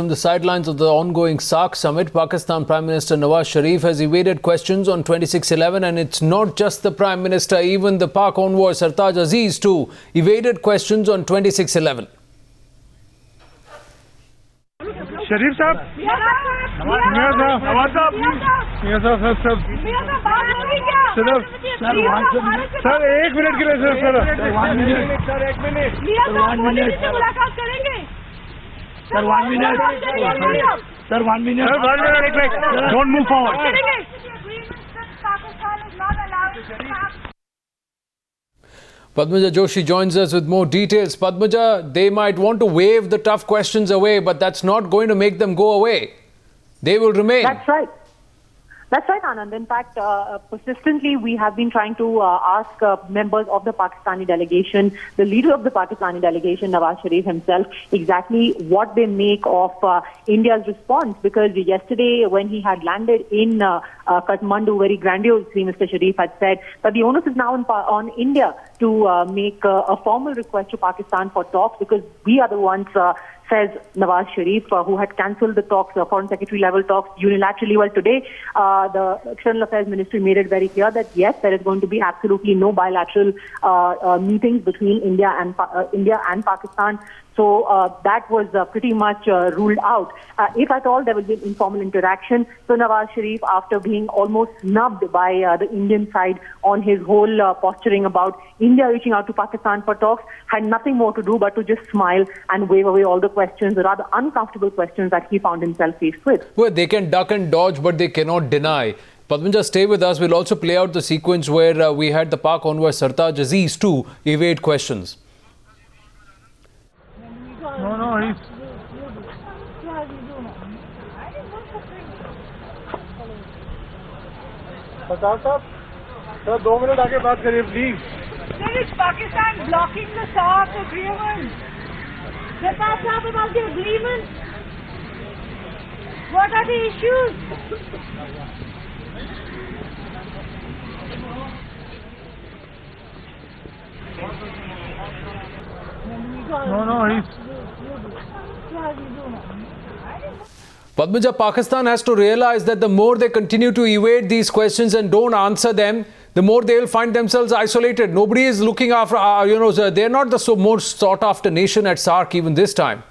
From the sidelines of the ongoing SAARC Summit, Pakistan Prime Minister Nawaz Sharif has evaded questions on 2611, and it's not just the Prime Minister, even the Pak envoy Sartaz Aziz too evaded questions on 2611. Sharif sahab, Nawaz sahab, sir, 1 minute के लिए sir, 1 minute, sir, 1 minute, sir, 1 minute, sir, 1 minute, don't move forward. Padmaja Joshi joins us with more details. Padmaja, they might want to wave the tough questions away, but that's not going to make them go away. They will remain. That's right. That's right, Anand. In fact, persistently, we have been trying to ask members of the Pakistani delegation, the leader of the Pakistani delegation, Nawaz Sharif himself, exactly what they make of India's response. Because yesterday, when he had landed in Kathmandu, very grandiosely, Mr. Sharif had said that the onus is now on India to make a formal request to Pakistan for talks, because we are the ones, says Nawaz Sharif, who had cancelled the talks, Foreign Secretary level talks unilaterally. Well, today, the External Affairs Ministry made it very clear that yes, there is going to be absolutely no bilateral meetings between India and Pakistan. So that was pretty much ruled out. If at all, there will be an informal interaction. So Nawaz Sharif, after being almost snubbed by the Indian side on his whole posturing about India reaching out to Pakistan for talks, had nothing more to do but to just smile and wave away all the questions, the rather uncomfortable questions that he found himself faced with. Well, they can duck and dodge, but they cannot deny. Padmaja, stay with us. We'll also play out the sequence where we had the Pak envoy Sartaz Aziz too evade questions. No, he's... Sartaz sahab, sir, 2 minutes आगे बात करिए, please. Sir, is Pakistan blocking the SAARC agreement? Sartaz sahab, about the agreement? What are the issues? No, he's... Padmaja, Pakistan has to realize that the more they continue to evade these questions and don't answer them, the more they will find themselves isolated. Nobody is looking after, they're not the most sought after nation at SAARC even this time.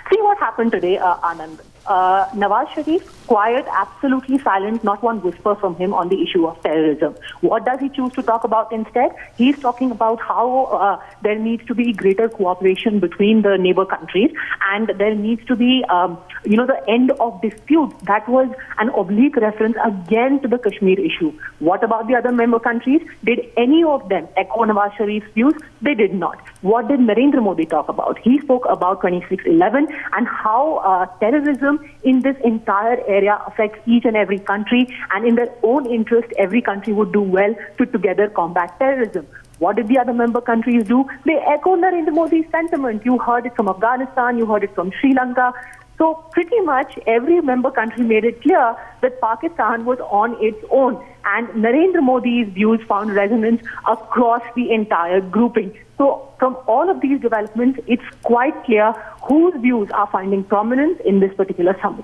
See what happened today, Anand. Nawaz Sharif, quiet, absolutely silent, not one whisper from him on the issue of terrorism. What does he choose to talk about instead? He's talking about how there needs to be greater cooperation between the neighbor countries, and there needs to be, the end of disputes. That was an oblique reference again to the Kashmir issue. What about the other member countries? Did any of them echo Nawaz Sharif's views? They did not. What did Narendra Modi talk about? He spoke about 2611 and how terrorism in this entire area affects each and every country, and in their own interest, every country would do well to together combat terrorism. What did the other member countries do? They echoed Narendra Modi's sentiment. You heard it from Afghanistan, you heard it from Sri Lanka. So pretty much every member country made it clear that Pakistan was on its own, and Narendra Modi's views found resonance across the entire grouping. So from all of these developments, it's quite clear whose views are finding prominence in this particular summit.